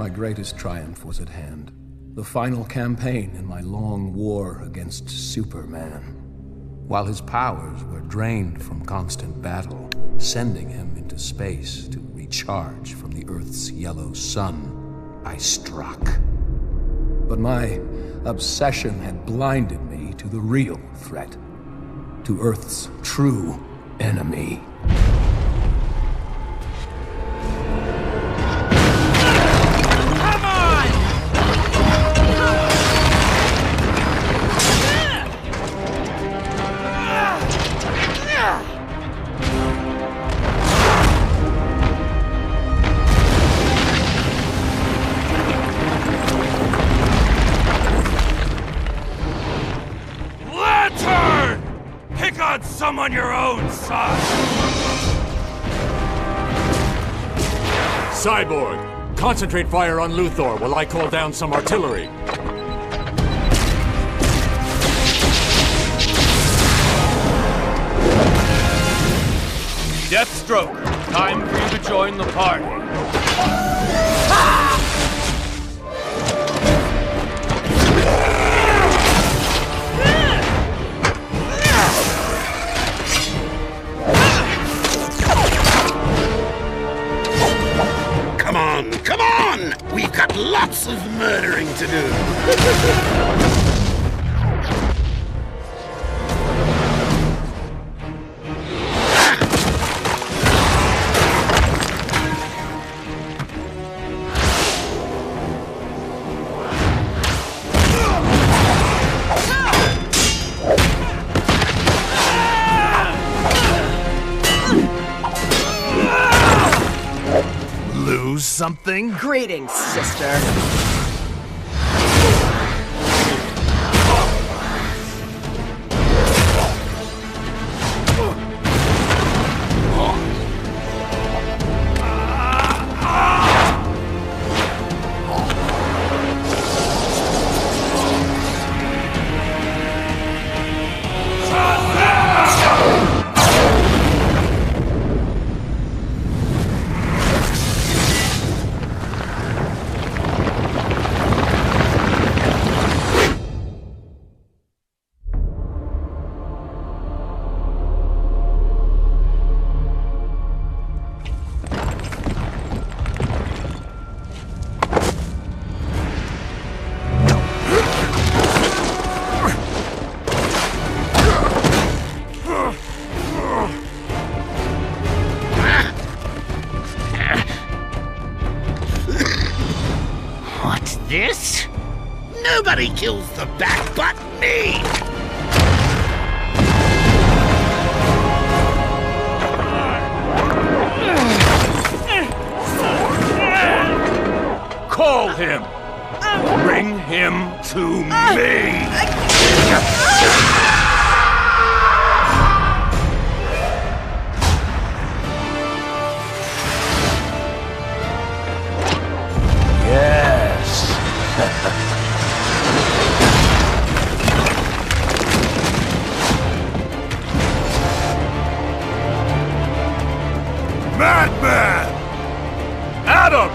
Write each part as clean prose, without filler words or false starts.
My greatest triumph was at hand. The final campaign in my long war against Superman. While his powers were drained from constant battle, sending him into space to recharge from the Earth's yellow sun, I struck. But my obsession had blinded me to the real threat, to Earth's true enemy. Some on your own side! Cyborg, concentrate fire on Luthor while I call down some artillery. Deathstroke, time for you to join the party. Come on! We've got lots of murdering to do. Something? Greetings, sister. This? Nobody kills the Bat but me! Call him! Bring him to me! Madman! Adam!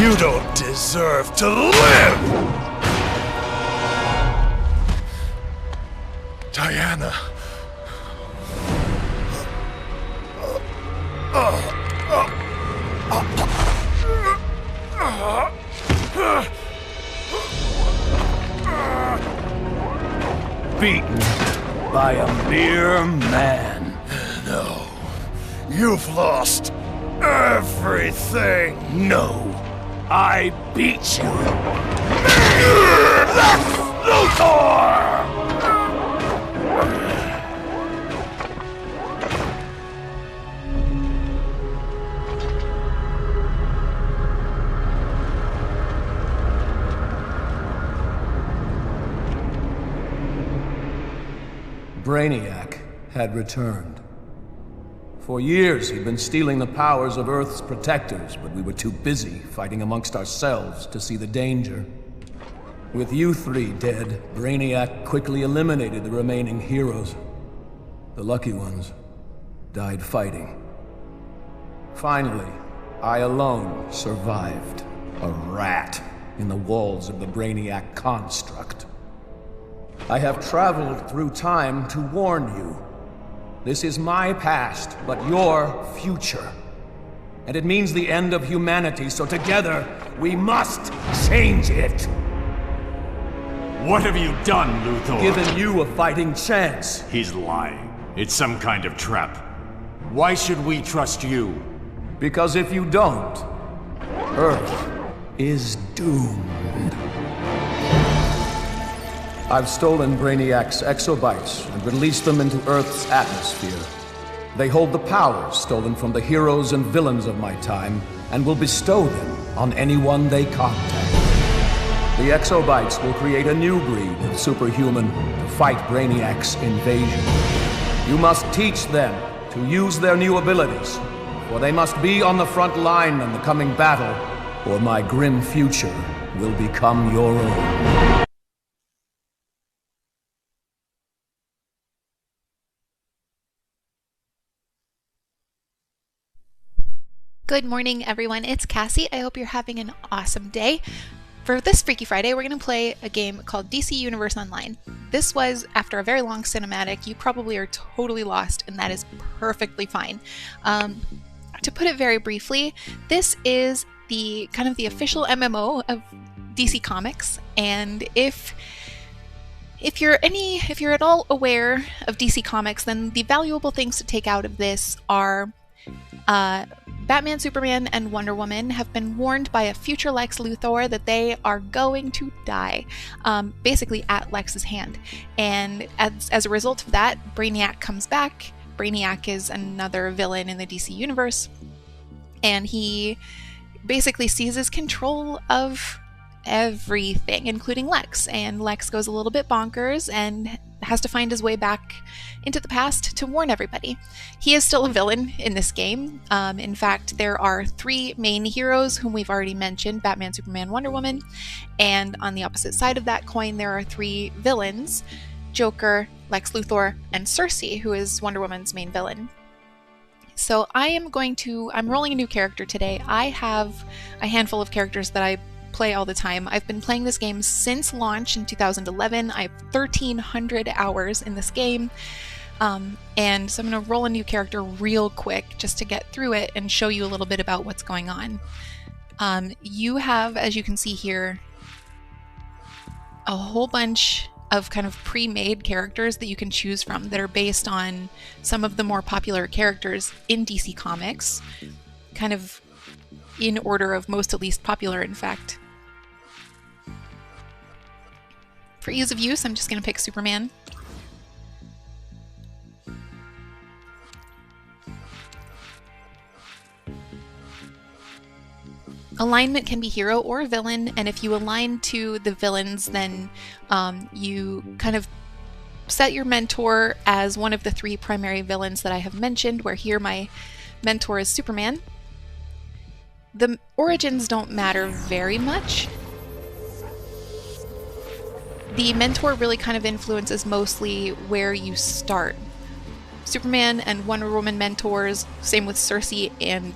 You don't deserve to live! Diana. Beaten by a mere man. No. You've lost everything. No. I beat you. Lex Luthor! Brainiac had returned. For years, he'd been stealing the powers of Earth's protectors, but we were too busy fighting amongst ourselves to see the danger. With you three dead, Brainiac quickly eliminated the remaining heroes. The lucky ones died fighting. Finally, I alone survived. A rat in the walls of the Brainiac construct. I have traveled through time to warn you. This is my past, but your future. And it means the end of humanity, so together, we must change it! What have you done, Luthor? Given you a fighting chance. He's lying. It's some kind of trap. Why should we trust you? Because if you don't, Earth is doomed. I've stolen Brainiac's exobytes and released them into Earth's atmosphere. They hold the powers stolen from the heroes and villains of my time, and will bestow them on anyone they contact. The exobytes will create a new breed of superhuman to fight Brainiac's invasion. You must teach them to use their new abilities, for they must be on the front line in the coming battle, or my grim future will become your own. Good morning, everyone. It's Cassie. I hope you're having an awesome day. For this Freaky Friday, we're going to play a game called DC Universe Online. This was after a very long cinematic. You probably are totally lost, and that is perfectly fine. To put it very briefly, this is the kind of the official MMO of DC Comics, and if you're at all aware of DC Comics, then the valuable things to take out of this are Batman, Superman, and Wonder Woman have been warned by a future Lex Luthor that they are going to die, basically at Lex's hand. And as a result of that, Brainiac comes back. Brainiac is another villain in the DC universe, and he basically seizes control of everything, including Lex. And Lex goes a little bit bonkers and has to find his way back into the past to warn everybody. He is still a villain in this game. In fact, there are three main heroes whom we've already mentioned: Batman, Superman, Wonder Woman. And on the opposite side of that coin, there are three villains: Joker, Lex Luthor, and Cersei, who is Wonder Woman's main villain. So I'm rolling a new character today. I have a handful of characters that I play all the time. I've been playing this game since launch in 2011. I have 1,300 hours in this game. And so I'm going to roll a new character real quick just to get through it and show you a little bit about what's going on. You have, as you can see here, a whole bunch of kind of pre-made characters that you can choose from that are based on some of the more popular characters in DC Comics, kind of in order of most to least popular, in fact. For ease of use, I'm just going to pick Superman. Alignment can be hero or villain, and if you align to the villains, then you kind of set your mentor as one of the three primary villains that I have mentioned, where here my mentor is Superman. The origins don't matter very much. The mentor really kind of influences mostly where you start. Superman and Wonder Woman mentors, same with Cersei and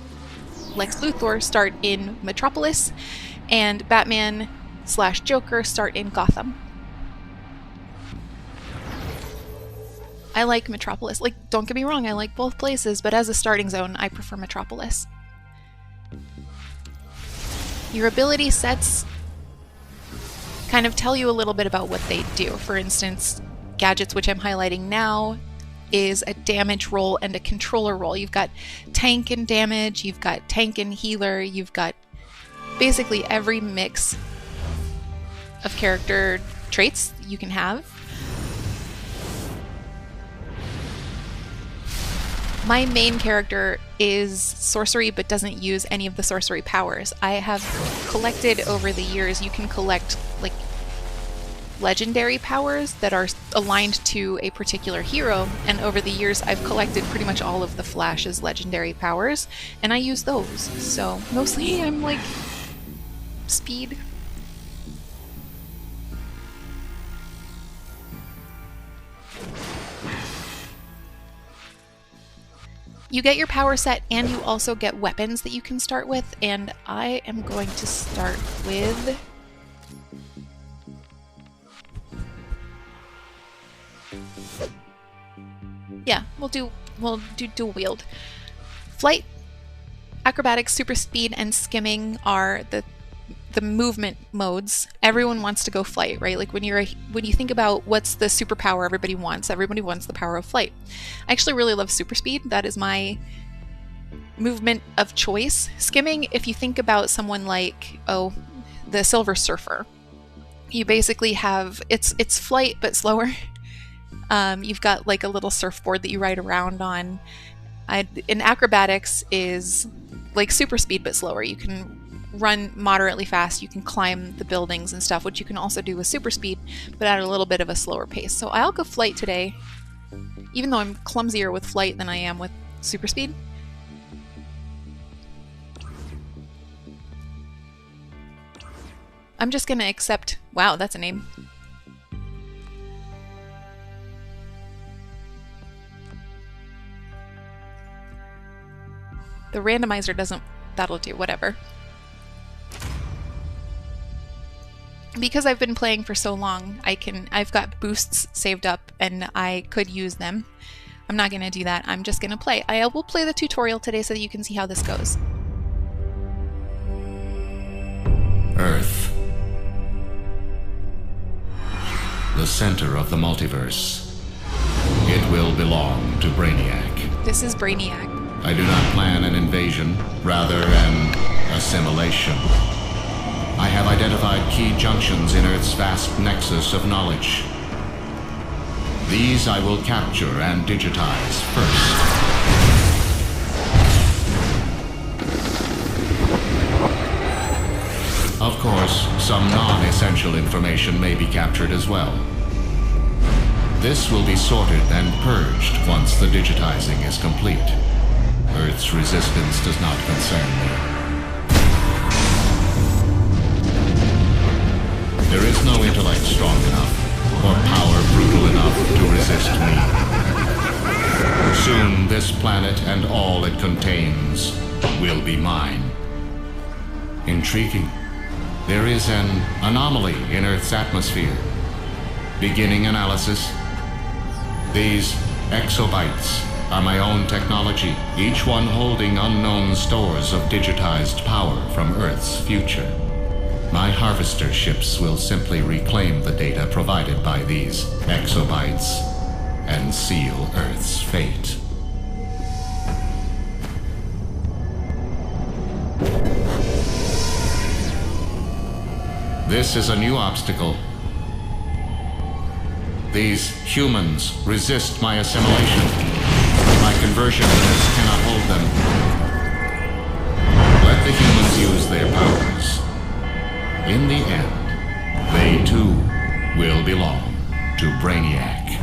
Lex Luthor, start in Metropolis, and Batman/Joker start in Gotham. I like Metropolis. Like, don't get me wrong, I like both places, but as a starting zone, I prefer Metropolis. Your ability sets kind of tell you a little bit about what they do. For instance, gadgets, which I'm highlighting now, is a damage roll and a controller roll. You've got tank and damage, you've got tank and healer, you've got basically every mix of character traits you can have. My main character is sorcery, but doesn't use any of the sorcery powers. I have collected over the years, you can collect like legendary powers that are aligned to a particular hero, and over the years I've collected pretty much all of the Flash's legendary powers, and I use those. So mostly I'm like speed. You get your power set and you also get weapons that you can start with, and I am going to start with we'll do dual wield. Flight, acrobatics, super speed, and skimming are the movement modes. Everyone wants to go flight, right? Like when you think about what's the superpower everybody wants the power of flight. I actually really love super speed. That is my movement of choice. Skimming, if you think about someone like the Silver Surfer, you basically have it's flight but slower. You've got like a little surfboard that you ride around on. In acrobatics is like super speed but slower. You can run moderately fast, you can climb the buildings and stuff, which you can also do with super speed, but at a little bit of a slower pace. So I'll go flight today, even though I'm clumsier with flight than I am with super speed. I'm just gonna accept, wow, that's a name. The randomizer doesn't, that'll do, whatever. Because I've been playing for so long, I've got boosts saved up and I could use them. I'm not gonna do that, I'm just gonna play. I will play the tutorial today so that you can see how this goes. Earth. The center of the multiverse. It will belong to Brainiac. This is Brainiac. I do not plan an invasion, rather an assimilation. I have identified key junctions in Earth's vast nexus of knowledge. These I will capture and digitize first. Of course, some non-essential information may be captured as well. This will be sorted and purged once the digitizing is complete. Earth's resistance does not concern me. There is no intellect strong enough, or power brutal enough to resist me. Soon this planet and all it contains will be mine. Intriguing. There is an anomaly in Earth's atmosphere. Beginning analysis. These exobytes are my own technology, each one holding unknown stores of digitized power from Earth's future. My harvester ships will simply reclaim the data provided by these exobytes and seal Earth's fate. This is a new obstacle. These humans resist my assimilation. My conversion units cannot hold them. Let the humans use their powers. In the end, they too will belong to Brainiac.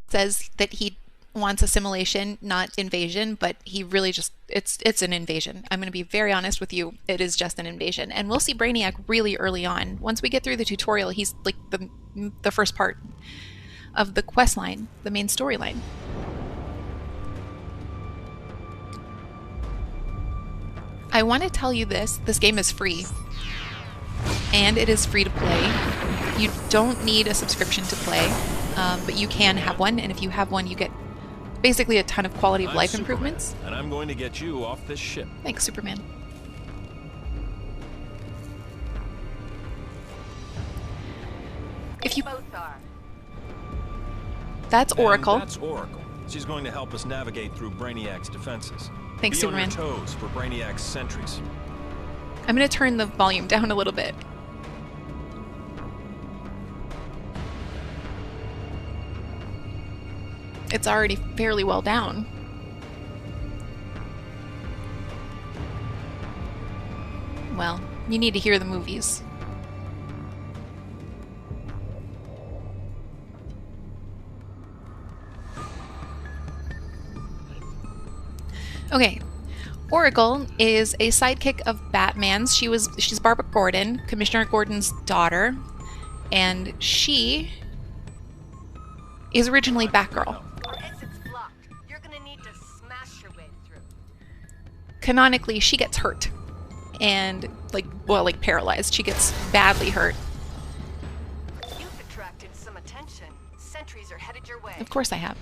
Says that he wants assimilation, not invasion, but he really just, it's an invasion. I'm going to be very honest with you, it is just an invasion. And we'll see Brainiac really early on. Once we get through the tutorial, he's like the first part of the quest line, the main storyline. I want to tell you this game is free, and it is free to play. You don't need a subscription to play, but you can have one, and if you have one, you get basically a ton of quality of life improvements. And I'm going to get you off this ship. Thanks, Superman. If you... That's Oracle. And that's Oracle. She's going to help us navigate through Brainiac's defenses. Thanks, Be Superman. on your toes for Brainiac's sentries. I'm going to turn the volume down a little bit. It's already fairly well down. Well, you need to hear the movies. Okay, Oracle is a sidekick of Batman's. She's Barbara Gordon, Commissioner Gordon's daughter, and she is originally Batgirl. You're gonna need to smash your way through. Canonically, she gets hurt and like paralyzed. She gets badly hurt. You've attracted some attention. Sentries are headed your way. Of course I have.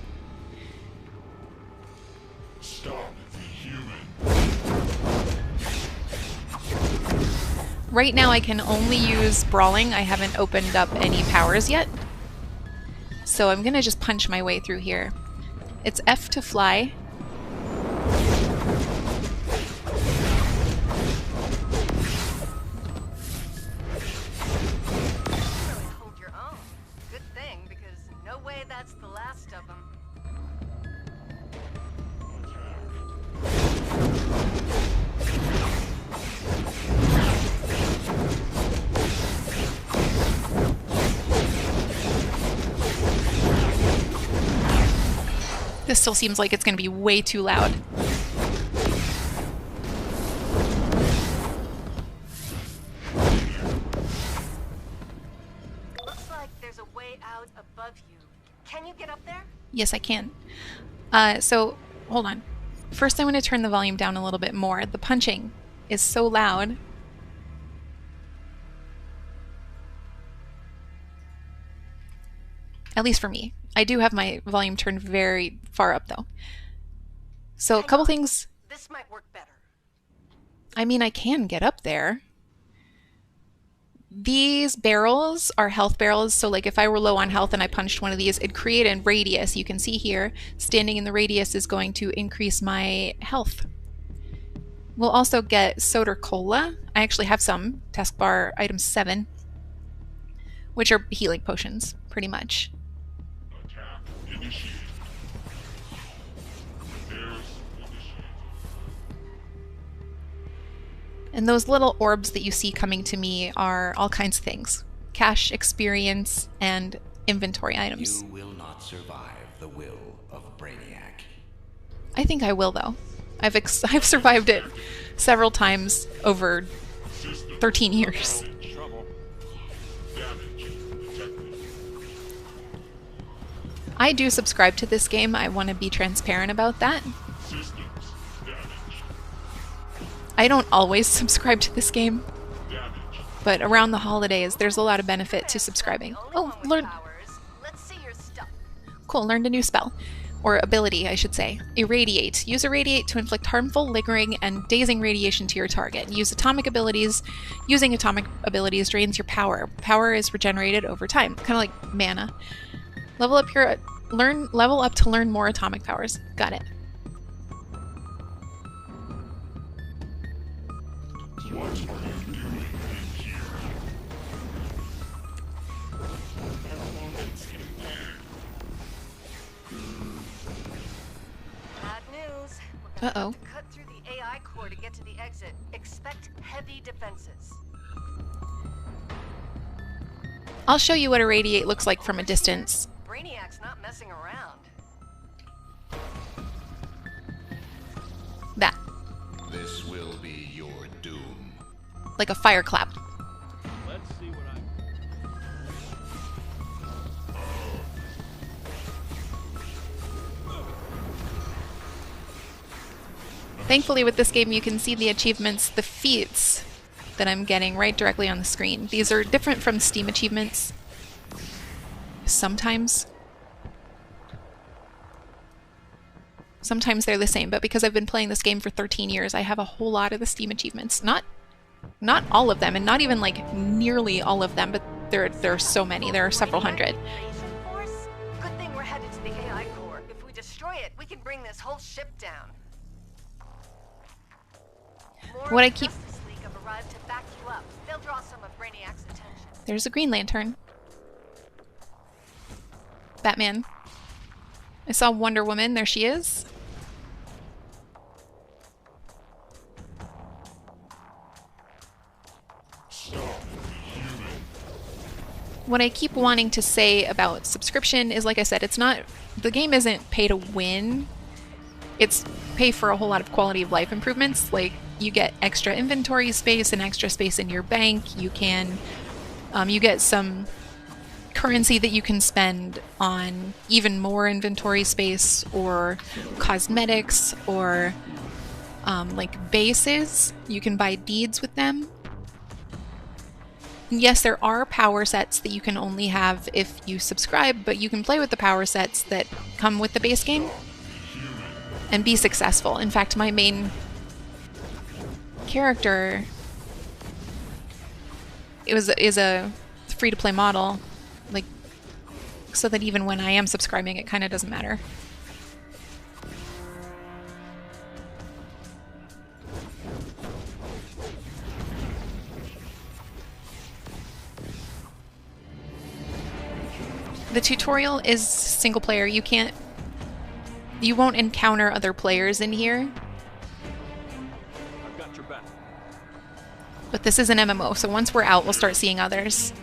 Stop the human. Right now I can only use brawling. I haven't opened up any powers yet. So I'm gonna just punch my way through here. It's F to fly. Really hold your own. Good thing, because no way that's the last of them. This still seems like it's going to be way too loud. Looks like there's a way out above you. Can you get up there? Yes, I can. So, hold on. First, I want to turn the volume down a little bit more. The punching is so loud. At least for me. I do have my volume turned very far up, though. So, a couple things. This might work better. I mean, I can get up there. These barrels are health barrels, so like if I were low on health and I punched one of these, it'd create a radius. You can see here, standing in the radius is going to increase my health. We'll also get soda cola. I actually have some, taskbar item 7, which are healing potions, pretty much. Attack initiated. Repairs initiated. And those little orbs that you see coming to me are all kinds of things. Cash, experience, and inventory items. You will not survive the will of Brainiac. I think I will, though. I've survived it several times over 13 years. I do subscribe to this game. I want to be transparent about that. I don't always subscribe to this game, but around the holidays, there's a lot of benefit to subscribing. Oh, learn. Let's see your stuff. Cool, learned a new spell. Or ability, I should say. Irradiate. Use Irradiate to inflict harmful, lingering, and dazing radiation to your target. Use atomic abilities. Using atomic abilities drains your power. Power is regenerated over time, kind of like mana. Level up to learn more atomic powers. Got it. What are you doing in here? Bad news. Uh-oh. We're gonna have to cut through the AI core to get to the exit. Expect heavy defenses. I'll show you what Irradiate looks like from a distance. Brainiac's not messing around. That. This will be your doom. Like a fire clap. Let's see what Thankfully with this game you can see the achievements, the feats that I'm getting right directly on the screen. These are different from Steam achievements. Sometimes they're the same, but because I've been playing this game for 13 years, I have a whole lot of the Steam achievements. Not all of them, and not even like nearly all of them, but there are so many. There are several hundred. Invasion force? Good thing we're headed to the AI core. If we destroy it, we can bring this whole ship down. More What I keep- Justice League have arrived to back you up. They'll draw some of Brainiac's attention. There's a Green Lantern. Batman. I saw Wonder Woman. There she is. what I keep wanting to say about subscription is, like I said, it's not, the game isn't pay to win. It's pay for a whole lot of quality of life improvements. Like, you get extra inventory space and extra space in your bank. You can, you get some currency that you can spend on even more inventory space or cosmetics or like bases. You can buy beads with them. And yes, there are power sets that you can only have if you subscribe, but you can play with the power sets that come with the base game and be successful. In fact, my main character is a free-to-play model, like, so that even when I am subscribing, it kind of doesn't matter. The tutorial is single player. You won't encounter other players in here. I've got your back. But this is an MMO, so once we're out, we'll start seeing others.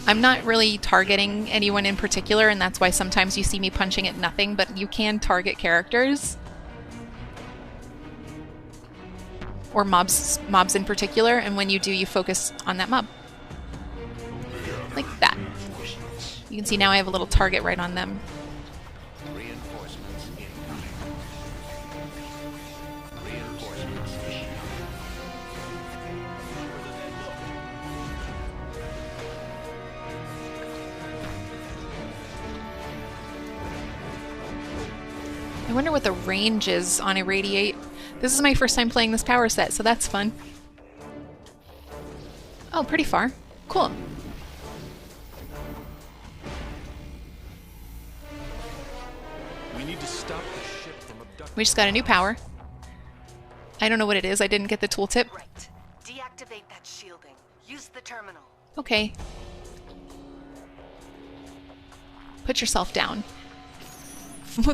I'm not really targeting anyone in particular, and that's why sometimes you see me punching at nothing, but you can target characters. Or mobs in particular, and when you do, you focus on that mob. Like that. You can see now I have a little target right on them. Reinforcements incoming. Reinforcements incoming. I wonder what the range is on Irradiate. This is my first time playing this power set, so that's fun. Oh, pretty far. Cool. We need to stop the ship from abducting. We just got a new power. I don't know what it is. I didn't get the tooltip. Right. Deactivate that shielding. Use the terminal. Okay. Put yourself down.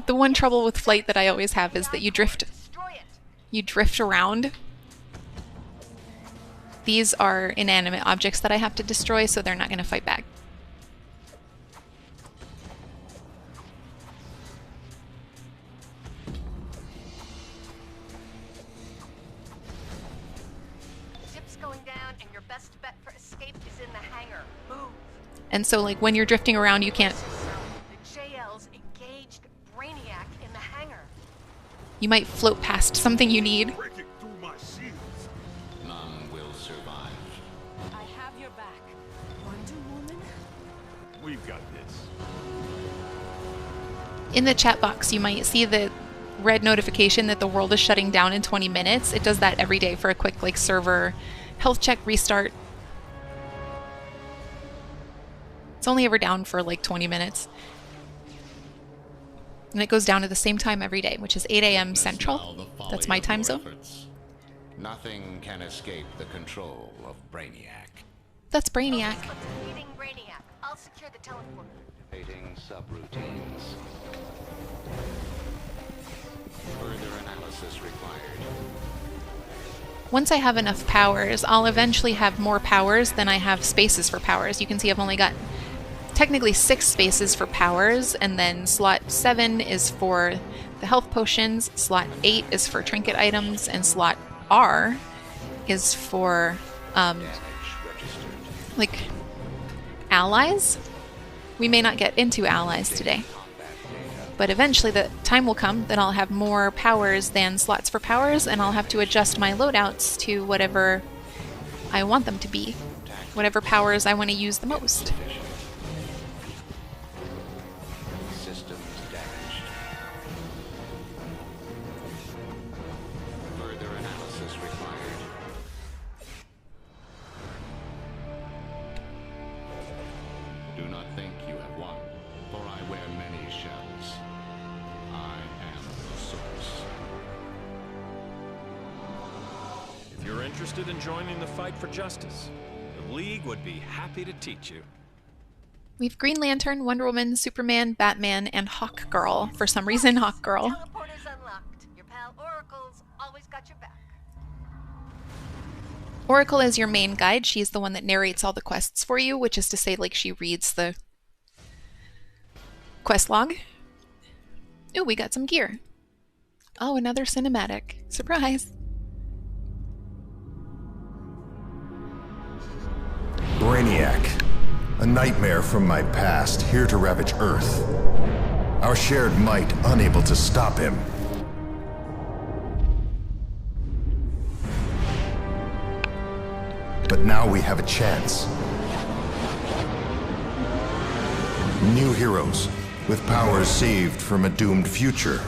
The one trouble with flight that I always have is that you drift. Destroy it. You drift around. These are inanimate objects that I have to destroy, so they're not going to fight back. Ship's going down, and your best bet for escape is in the hangar. Move. And so, like, when you're drifting around, you can't... The JL's engaged Brainiac in the hangar. You might float past something you need. Breaking through my shields. None will survive. I have your back. Wonder Woman? We've got this. In the chat box, you might see the red notification that the world is shutting down in 20 minutes. It does that every day for a quick, like, server health check restart. It's only ever down for like 20 minutes. And it goes down at the same time every day, which is 8 a.m. Central. That's my time zone. Nothing can escape the control of Brainiac. That's Brainiac. Defeating Brainiac. I'll secure the teleporter. Activating subroutines. Further analysis required. Once I have enough powers, I'll eventually have more powers than I have spaces for powers. You can see I've only got technically 6 spaces for powers, and then slot 7 is for the health potions, slot 8 is for trinket items, and slot R is for like allies. We may not get into allies today, but eventually the time will come that I'll have more powers than slots for powers, and I'll have to adjust my loadouts to whatever I want them to be, whatever powers I want to use the most. Systems damaged. Further analysis required. Do not think you have won, for I wear many shells. I am the source. If you're interested in joining the fight for justice, the League would be happy to teach you. We've Green Lantern, Wonder Woman, Superman, Batman, and Hawkgirl. For some reason, Hawkgirl. Teleporter's unlocked. Your pal Oracle's always got your back. Oracle is your main guide. She's the one that narrates all the quests for you, which is to say, like, she reads the quest log. Ooh, we got some gear. Oh, another cinematic. Surprise! Brainiac. A nightmare from my past, here to ravage Earth. Our shared might unable to stop him. But now we have a chance. New heroes, with powers saved from a doomed future.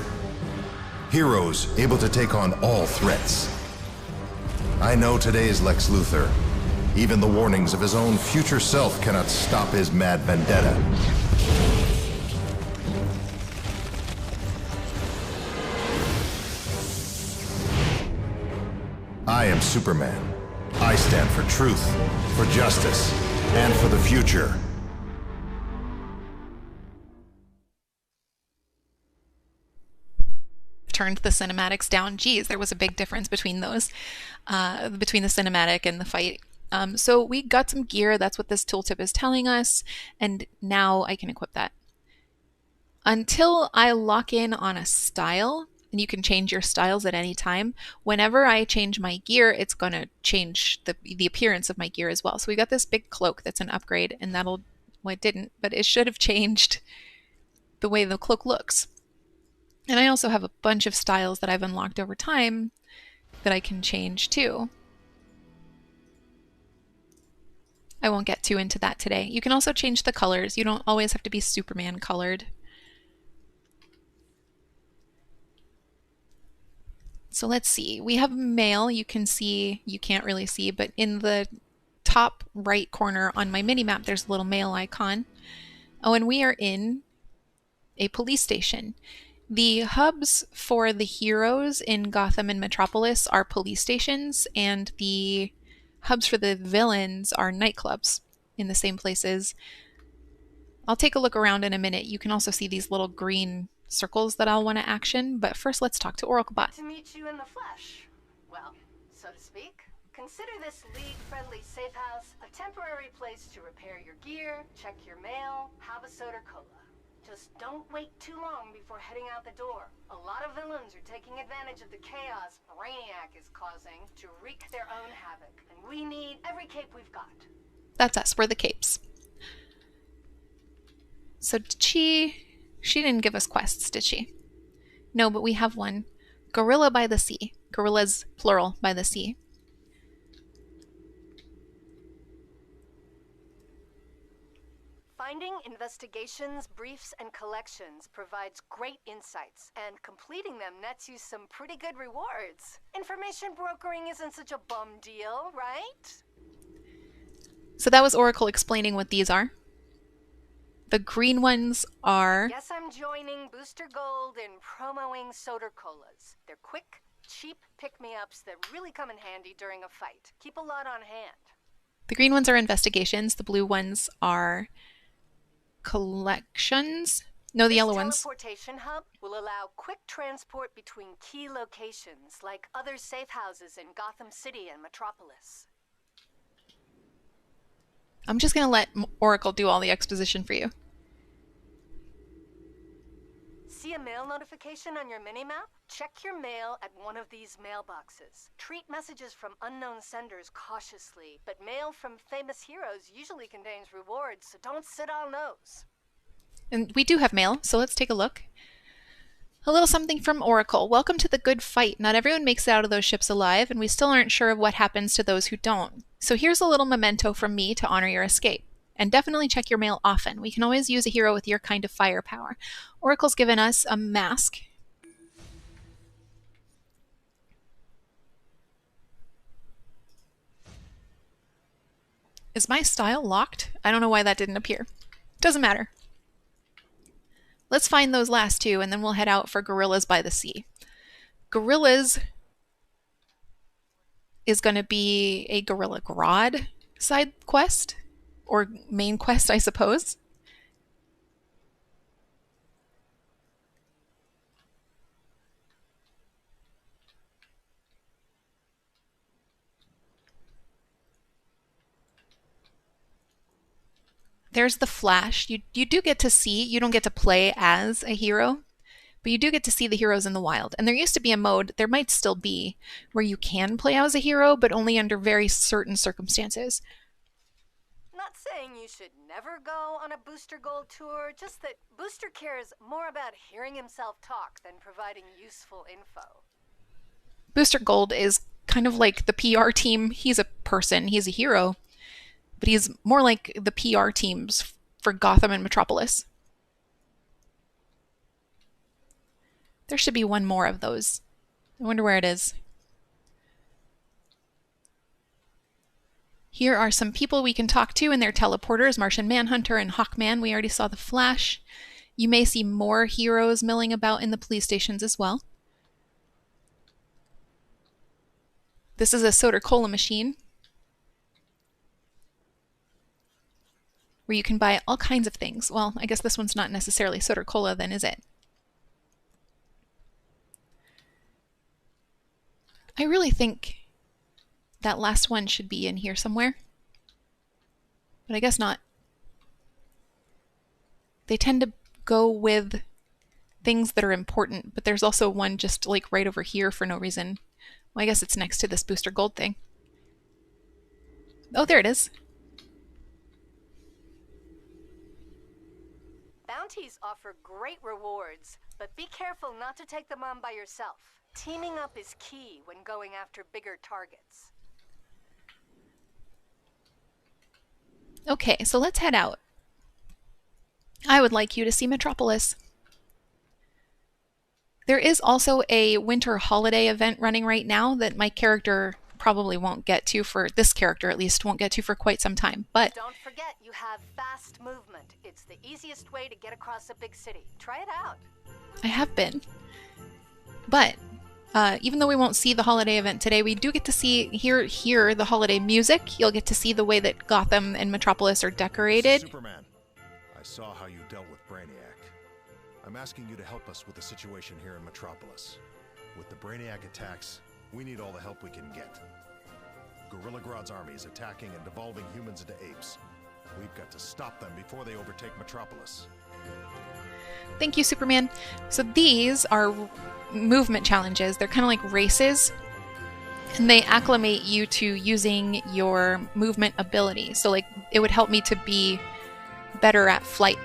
Heroes able to take on all threats. I know today's Lex Luthor. Even the warnings of his own future self cannot stop his mad vendetta. I am Superman. I stand for truth, for justice, and for the future. Turned the cinematics down. Geez, there was a big difference between those, between the cinematic and the fight. So we got some gear. That's what this tooltip is telling us. And now I can equip that. Until I lock in on a style, and you can change your styles at any time. Whenever I change my gear, it's going to change the appearance of my gear as well. So we got this big cloak that's an upgrade, and that'll, well, it didn't, but it should have changed the way the cloak looks. And I also have a bunch of styles that I've unlocked over time that I can change too. I won't get too into that today. You can also change the colors. You don't always have to be Superman colored. So let's see. We have mail. You can see, you can't really see, but in the top right corner on my mini-map, there's a little mail icon. Oh, and we are in a police station. The hubs for the heroes in Gotham and Metropolis are police stations, and the hubs for the villains are nightclubs in the same places. I'll take a look around in a minute. You can also see these little green circles that I'll want to action, but first let's talk to OracleBot. To meet you in the flesh. Well, so to speak. Consider this League-friendly safe house a temporary place to repair your gear, check your mail, have a soda cola. Just don't wait too long before heading out the door. A lot of villains are taking advantage of the chaos Brainiac is causing to wreak their own havoc, and we need every cape we've got. That's us. We're the capes. So she didn't give us quests, did she? No, but we have one. Gorilla by the Sea. Gorillas, plural, by the sea. Finding investigations, briefs, and collections provides great insights, and completing them nets you some pretty good rewards. Information brokering isn't such a bum deal, right? So that was Oracle explaining what these are. The green ones are... Yes, I'm joining Booster Gold in promoing soda colas. They're quick, cheap pick-me-ups that really come in handy during a fight. Keep a lot on hand. The green ones are investigations. The blue ones are collections. No, the yellow ones. This teleportation hub will allow quick transport between key locations like other safe houses in Gotham City and Metropolis. I'm just going to let Oracle do all the exposition for you. See a mail notification on your minimap? Check your mail at one of these mailboxes. Treat messages from unknown senders cautiously, but mail from famous heroes usually contains rewards, so don't sit on those. And we do have mail, so let's take a look. A little something from Oracle. Welcome to the good fight. Not everyone makes it out of those ships alive, and we still aren't sure of what happens to those who don't. So here's a little memento from me to honor your escape. And definitely check your mail often. We can always use a hero with your kind of firepower. Oracle's given us a mask. Is my style locked? I don't know why that didn't appear. Doesn't matter. Let's find those last two, and then we'll head out for Gorillas by the Sea. Gorillas is going to be a Gorilla Grodd side quest, or main quest, I suppose. there's the Flash. You do get to see, you don't get to play as a hero, but you do get to see the heroes in the wild. And there used to be a mode, there might still be, where you can play as a hero, but only under very certain circumstances. Not saying you should never go on a Booster Gold tour, just that Booster cares more about hearing himself talk than providing useful info. Booster Gold is kind of like the PR team. He's a person, he's a hero, but he's more like the PR teams for Gotham and Metropolis. There should be one more of those. I wonder where it is. Here are some people we can talk to in their teleporters, Martian Manhunter and Hawkman. We already saw the Flash. You may see more heroes milling about in the police stations as well. This is a soda cola machine where you can buy all kinds of things. Well, I guess this one's not necessarily soda cola then, is it? I really think that last one should be in here somewhere, but I guess not. They tend to go with things that are important, but there's also one just like right over here for no reason. Well, I guess it's next to this Booster Gold thing. Oh, there it is. Bounties offer great rewards, but be careful not to take them on by yourself. Teaming up is key when going after bigger targets. Okay, so let's head out. I would like you to see Metropolis. There is also a winter holiday event running right now that my character probably won't get to, for this character at least, won't get to for quite some time. But don't forget you have fast movement. It's the easiest way to get across a big city. Try it out. I have been. But even though we won't see the holiday event today, we do get to hear the holiday music. You'll get to see the way that Gotham and Metropolis are decorated. Superman, I saw how you dealt with Brainiac. I'm asking you to help us with the situation here in Metropolis. With the Brainiac attacks, we need all the help we can get. Gorilla Grodd's army is attacking and devolving humans into apes. We've got to stop them before they overtake Metropolis. Thank you, Superman. So these are movement challenges. They're kind of like races, and they acclimate you to using your movement ability. So like it would help me to be better at flight.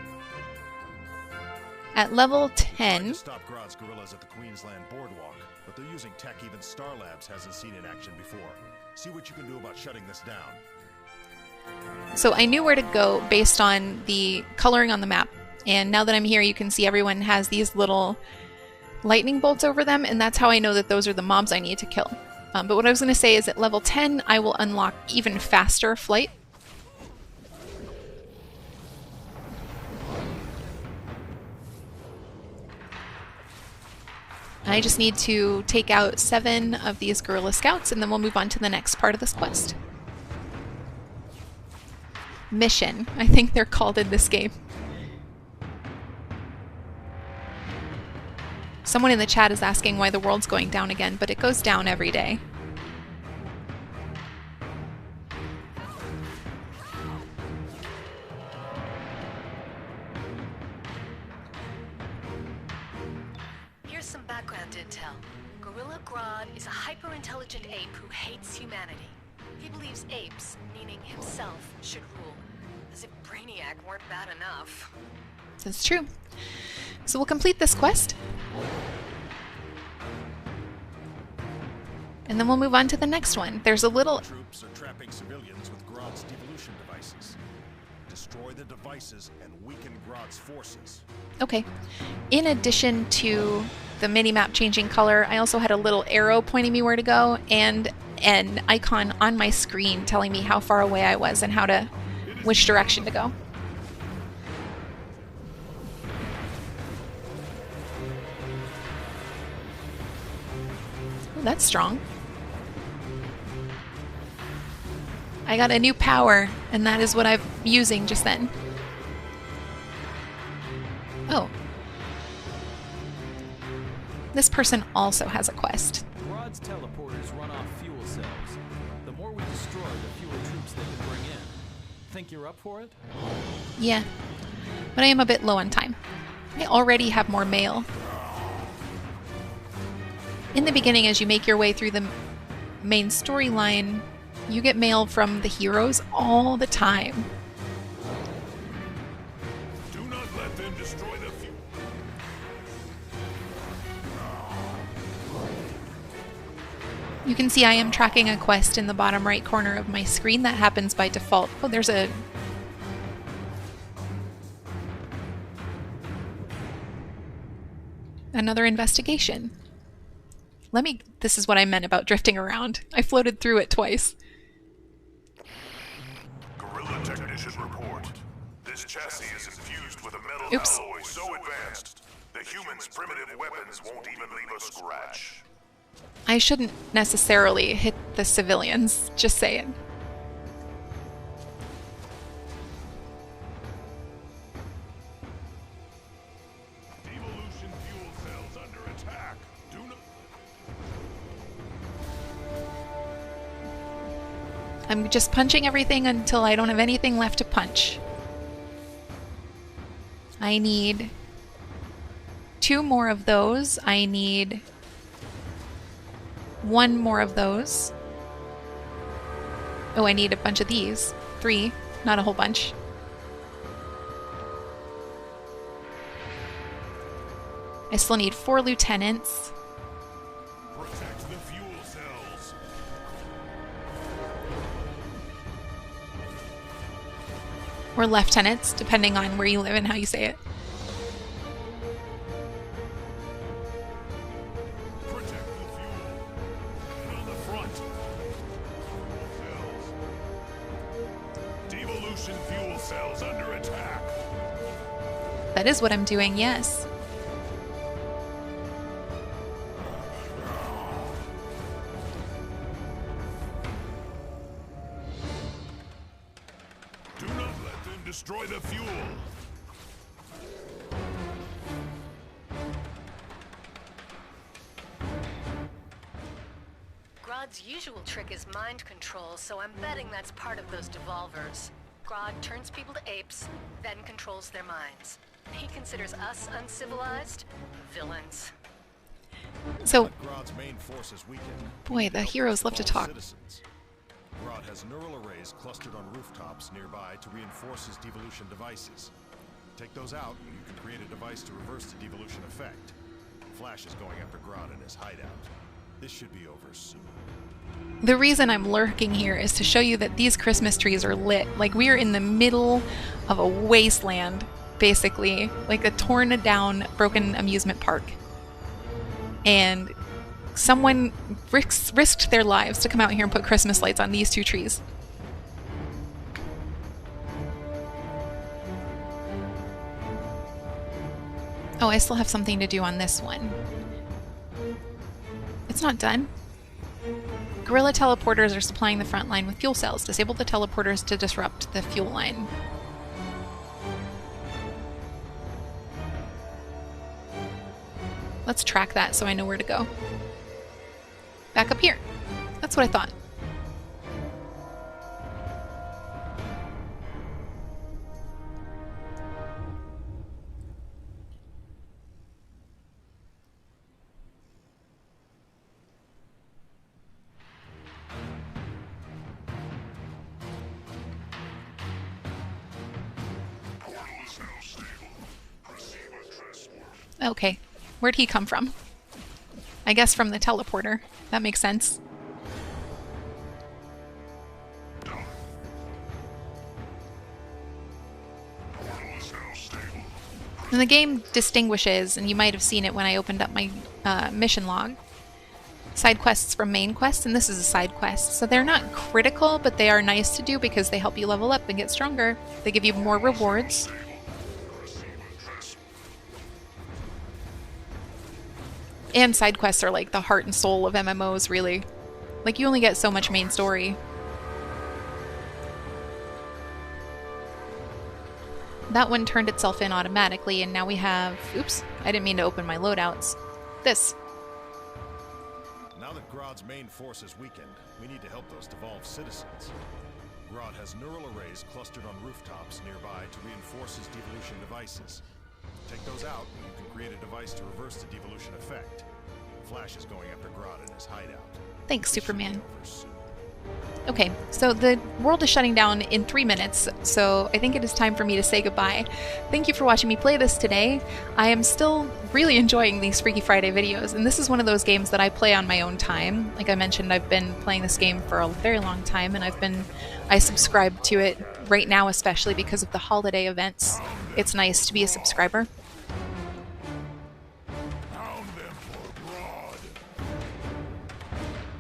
At level 10... Stop Grodd's gorillas at the Queensland Boardwalk, but they're using tech even Star Labs hasn't seen in action before. See what you can do about shutting this down. So I knew where to go based on the coloring on the map. And now that I'm here, you can see everyone has these little lightning bolts over them, and that's how I know that those are the mobs I need to kill. But what I was going to say is at level 10, I will unlock even faster flight. I just need to take out 7 of these Guerrilla Scouts, and then we'll move on to the next part of this quest. Mission, I think they're called in this game. Someone in the chat is asking why the world's going down again, but it goes down every day. Here's some background intel. Gorilla Grodd is a hyper-intelligent ape who hates humanity. He believes apes, meaning himself, should rule. As if Brainiac weren't bad enough. That's true. So we'll complete this quest. And then we'll move on to the next one. There's a little... Troops are trapping civilians with Grodd's devolution devices. Destroy the devices and weaken Grodd's forces. Okay. In addition to the mini-map changing color, I also had a little arrow pointing me where to go and an icon on my screen telling me how far away I was and which direction to go. Oh, that's strong. I got a new power, and that is what I'm using just then. Oh. This person also has a quest. Grodd's teleporters run off fuel cells. The more we destroy, the fewer troops they can bring in. Think you're up for it? Yeah, but I am a bit low on time. I already have more mail. In the beginning, as you make your way through the main storyline, you get mail from the heroes all the time. Do not let them destroy the fuel. You can see I am tracking a quest in the bottom right corner of my screen. That happens by default. Oh, there's a... another investigation. This is what I meant about drifting around. I floated through it twice. Guerrilla technician report. This chassis is infused with a metal Oops. alloy so advanced, the humans' primitive weapons won't even leave a scratch. I shouldn't necessarily hit the civilians, just saying. Devolution fuel cells under attack. Do not... I'm just punching everything until I don't have anything left to punch. I need 2 more of those. I need 1 more of those. Oh, I need a bunch of these. 3, not a whole bunch. I still need 4 lieutenants. Protect the fuel cells. Or lieutenants, depending on where you live and how you say it. Protect the fuel. And on the front. Cells. Devolution fuel cells under attack. That is what I'm doing, yes. Do not let them destroy the fuel. Grodd's usual trick is mind control, so I'm betting that's part of those devolvers. Grodd turns people to apes, then controls their minds. He considers us uncivilized villains. So, Grodd's main forces weakened. boy, the heroes love to talk. Citizens. Grodd has neural arrays clustered on rooftops nearby to reinforce his devolution devices. Take those out, and you can create a device to reverse the devolution effect. Flash is going after Grodd in his hideout. This should be over soon. The reason I'm lurking here is to show you that these Christmas trees are lit. Like, we are in the middle of a wasteland, basically. Like a torn down, broken amusement park. And someone risked their lives to come out here and put Christmas lights on these 2 trees. Oh, I still have something to do on this one. It's not done. Guerrilla teleporters are supplying the front line with fuel cells. Disable the teleporters to disrupt the fuel line. Let's track that so I know where to go. Back up here. That's what I thought. Okay, where'd he come from? I guess from the teleporter. That makes sense. And the game distinguishes, and you might have seen it when I opened up my mission log, side quests from main quests, and this is a side quest. So they're not critical, but they are nice to do because they help you level up and get stronger. They give you more rewards. And side quests are like the heart and soul of MMOs, really. Like, you only get so much main story. That one turned itself in automatically, and now we have... Oops, I didn't mean to open my loadouts. This. Now that Grodd's main force is weakened, we need to help those devolved citizens. Grodd has neural arrays clustered on rooftops nearby to reinforce his devolution devices. Take those out, and you can create a device to reverse the devolution effect. Flash is going after Grodd in his hideout. Thanks, Superman. Okay, so the world is shutting down in 3 minutes, so I think it is time for me to say goodbye. Thank you for watching me play this today. I am still really enjoying these Freaky Friday videos, and this is one of those games that I play on my own time. Like I mentioned, I've been playing this game for a very long time, and I subscribe to it right now, especially because of the holiday events. It's nice to be a subscriber.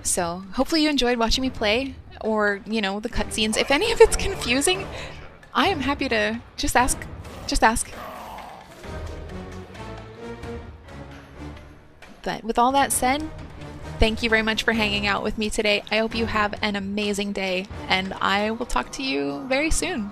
So hopefully you enjoyed watching me play, or, you know, the cutscenes. If any of it's confusing, I am happy to just ask. But with all that said, thank you very much for hanging out with me today. I hope you have an amazing day, and I will talk to you very soon.